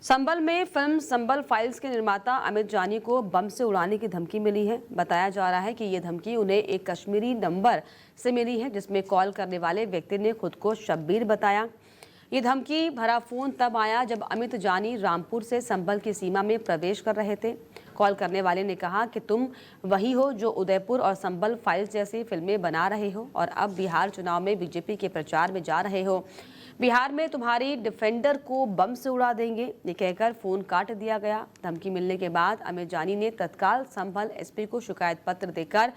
संभल में फिल्म संभल फाइल्स के निर्माता अमित जानी को बम से उड़ाने की धमकी मिली है। बताया जा रहा है कि ये धमकी उन्हें एक कश्मीरी नंबर से मिली है, जिसमें कॉल करने वाले व्यक्ति ने खुद को शब्बीर बताया। ये धमकी भरा फोन तब आया जब अमित जानी रामपुर से संभल की सीमा में प्रवेश कर रहे थे। कॉल करने वाले ने कहा कि तुम वही हो जो उदयपुर और संभल फाइल्स जैसी फिल्में बना रहे हो और अब बिहार चुनाव में बीजेपी के प्रचार में जा रहे हो। बिहार में तुम्हारी डिफेंडर को बम से उड़ा देंगे, ये कहकर फोन काट दिया गया। धमकी मिलने के बाद अमित जानी ने तत्काल संभल एसपी को शिकायत पत्र देकर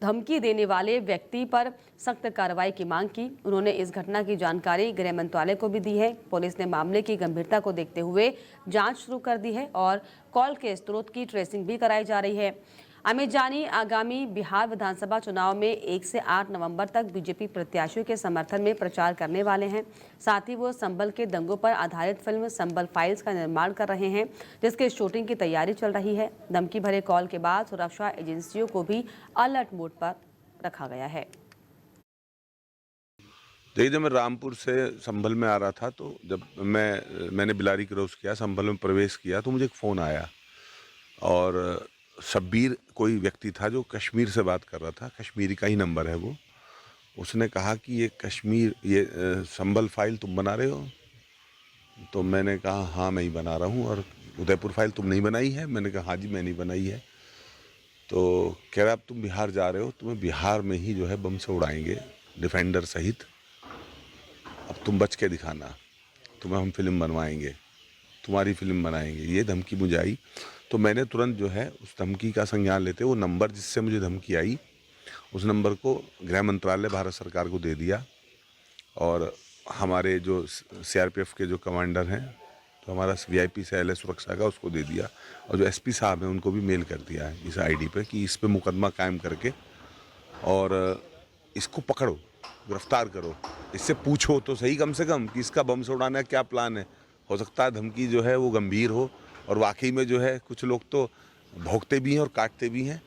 धमकी देने वाले व्यक्ति पर सख्त कार्रवाई की मांग की। उन्होंने इस घटना की जानकारी गृह मंत्रालय को भी दी है। पुलिस ने मामले की गंभीरता को देखते हुए जांच शुरू कर दी है और कॉल के स्रोत की ट्रेसिंग भी कराई जा रही है। अमित जानी आगामी बिहार विधानसभा चुनाव में 1 से 8 नवंबर तक बीजेपी प्रत्याशियों के समर्थन में प्रचार करने वाले हैं। साथ ही वो संभल के दंगों पर आधारित फिल्म संभल फाइल्स का निर्माण कर रहे हैं, जिसके शूटिंग की तैयारी चल रही है। धमकी भरे कॉल के बाद सुरक्षा एजेंसियों को भी अलर्ट मोड पर रखा गया है। देखिए, जब मैं रामपुर से संभल में आ रहा था तो जब मैंने बिलारी क्रॉस किया, संभल में प्रवेश किया तो मुझे एक फ़ोन आया और शब्बीर कोई व्यक्ति था जो कश्मीर से बात कर रहा था। कश्मीरी का ही नंबर है वो। उसने कहा कि ये संभल फाइल तुम बना रहे हो? तो मैंने कहा हाँ मैं ही बना रहा हूँ। और उदयपुर फाइल तुम नहीं बनाई है? मैंने कहा हाँ जी मैंने बनाई है। तो कह रहा अब तुम बिहार जा रहे हो, तुम्हें बिहार में ही जो है बम से उड़ाएंगे डिफेंडर सहित। अब तुम बच के दिखाना, तुम्हें हम फिल्म बनवाएंगे, तुम्हारी फिल्म बनाएंगे। ये धमकी मुझे आई तो मैंने तुरंत जो है उस धमकी का संज्ञान लेते वो नंबर जिससे मुझे धमकी आई उस नंबर को गृह मंत्रालय भारत सरकार को दे दिया और हमारे जो सीआरपीएफ के जो कमांडर हैं तो हमारा वीआईपी सेल है सुरक्षा का, उसको दे दिया और जो एसपी साहब हैं उनको भी मेल कर दिया है इस आईडी पे कि इस पे मुकदमा कायम करके और इसको पकड़ो, गिरफ्तार करो, इससे पूछो तो सही कम से कम कि इसका बम से उड़ाने का क्या प्लान है। हो सकता है धमकी जो है वो गंभीर हो और वाकई में जो है कुछ लोग तो भौंकते भी हैं और काटते भी हैं।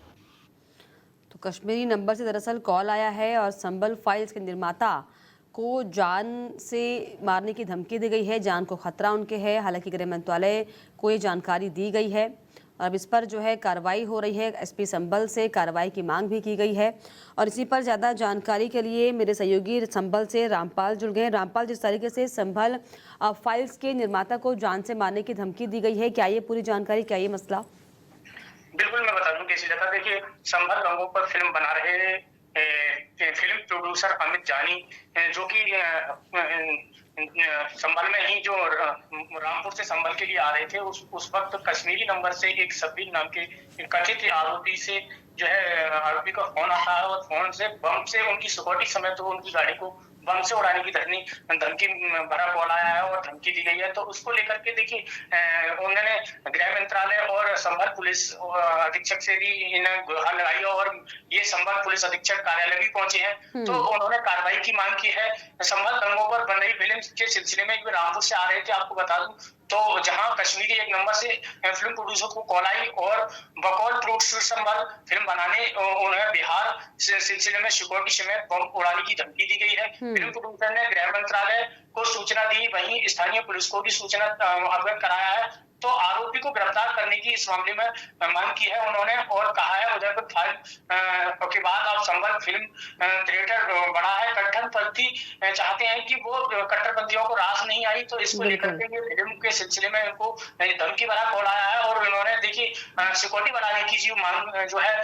तो कश्मीरी नंबर से दरअसल कॉल आया है और संभल फाइल्स के निर्माता को जान से मारने की धमकी दी गई है। जान को खतरा उनके है। हालांकि गृह मंत्रालय को ये जानकारी दी गई है और अब इस पर जो है कार्रवाई हो रही है। एसपी संभल से कार्रवाई की मांग भी की गई है और इसी पर ज़्यादा जानकारी के लिए मेरे सहयोगी संभल से रामपाल जुड़ गए। रामपाल, जिस तरीके से संभल फाइल्स के निर्माता को जान से मारने की धमकी दी गई है, क्या ये पूरी जानकारी, क्या ये मसला? बिल्कुल, मैं बता दूं कैसी लता। देखिए, संभल दंगों पर फिल्म बना रहे फिल्म प्रोड्यूसर अमित जानी जो कि संभल में ही जो रामपुर से संभल के लिए आ रहे थे उस वक्त कश्मीरी नंबर से एक शब्बीर नाम के कथित आरोपी से जो है आरोपी का फोन आता है और फोन से बम से उनकी सिक्योरिटी समेत तो उनकी गाड़ी को बम से उड़ाने की धमकी भरा कॉल आया है और धमकी दी गई है। तो उसको लेकर के देखिए उन्होंने गृह मंत्रालय और संभल पुलिस अधीक्षक से भी इन्हें गुहार लगाई और ये संभल पुलिस अधीक्षक कार्यालय भी पहुंचे हैं। तो उन्होंने कार्रवाई की मांग की है। संभल दंगों पर बन रही फिल्म के सिलसिले में रामपुर से आ रहे थे, आपको बता दूं, तो जहां कश्मीरी एक नंबर से फिल्म प्रोड्यूसर को कॉल आई और बकौल प्रोड्यूसर संभल फिल्म बनाने उन्हें बिहार सिलसिले में सिक्योरिटी समेत बम उड़ाने की धमकी दी गई है। फिल्म प्रोड्यूसर ने गृह मंत्रालय को सूचना दी, वहीं स्थानीय पुलिस को भी सूचना अवगत कराया है। तो आरोपी को गिरफ्तार करने की इस मामले में मांग की है उन्होंने और कहा है उदयपुर फाइल के बाद अब संभल फिल्म थिएटर बड़ा है। कट्टरपंथी चाहते हैं कि वो कट्टरपंथियों को रास नहीं आई, तो इसको लेकर के फिल्म के सिलसिले में उनको धमकी भरा कॉल आया है और उन्होंने देखिए सिक्योरिटी बढ़ाने की जो मांग जो है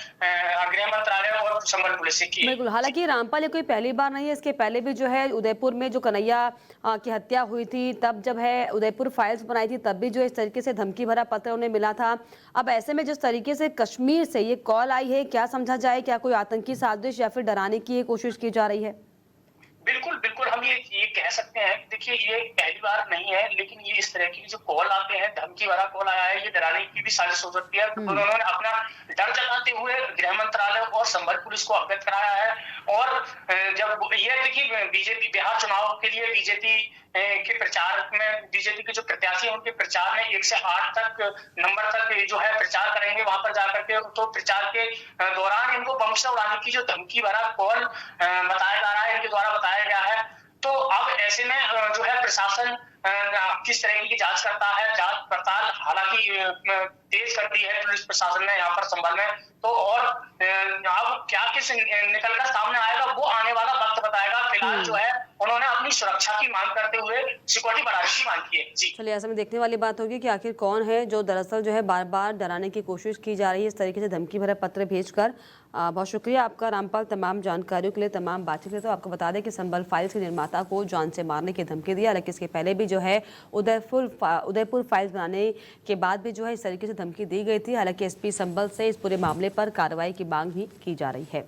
गृह मंत्रालय और संभल पुलिस से की। बिल्कुल, हालांकि रामपाल ये कोई पहली बार नहीं है। इसके पहले भी जो है उदयपुर में जो कन्हैया की हत्या हुई थी, तब जब है उदयपुर फाइल्स बनाई थी, तब भी जो इस तरीके से धमकी भरा पत्र उन्हें मिला था। अब ऐसे में जिस तरीके से कश्मीर से ये कॉल आई है, क्या समझा जाए, क्या कोई आतंकी साजिश या फिर डराने की कोशिश की जा रही है? बिल्कुल बिल्कुल, हम ये कह सकते हैं। देखिए, ये पहली बार नहीं है, लेकिन ये इस तरह की जो कॉल आते हैं, धमकी वाला कॉल आया है, ये डराने की भी साजिश हो सकती है। उन्होंने अपना डर जताते हुए गृह मंत्रालय और संभल पुलिस को अवगत कराया है और जब ये देखिए बीजेपी बिहार चुनाव के लिए बीजेपी के प्रचार में बीजेपी के जो प्रत्याशी हैं उनके प्रचार में 1 से 8 तक नंबर तक जो है प्रचार करेंगे वहां पर जाकर के। तो प्रचार के दौरान इनको बम से उड़ाने की जो धमकी भरा कॉल बताया जा रहा है, इनके द्वारा बताया गया है। तो अब ऐसे में जो है प्रशासन किस तरह की जांच करता है। जांच पड़ताल हालांकि तेज कर दी है पुलिस प्रशासन ने यहाँ पर संभल में, तो और अब क्या किस निकलकर सामने आएगा वो आने वाला वक्त बताएगा। फिलहाल जो है उन्होंने अपनी सुरक्षा की मांग करते हुए सिक्योरिटी बढ़ाने की मांग की है। जी चलिए, ऐसे में देखने वाली बात होगी कि आखिर कौन है जो दरअसल जो है बार बार डराने की कोशिश की जा रही है इस तरीके से धमकी भरा पत्र भेजकर। बहुत शुक्रिया आपका रामपाल, तमाम जानकारियों के लिए, तमाम बातचीत के लिए। तो आपको बता दें कि संभल फाइल्स के निर्माता को जान से मारने की धमकी दी, हालांकि इसके पहले भी जो है उदयपुर फाइल्स बनाने के बाद भी जो है इस तरीके से धमकी दी गई थी। हालांकि एसपी संभल से इस पूरे मामले पर कार्रवाई की मांग भी की जा रही है।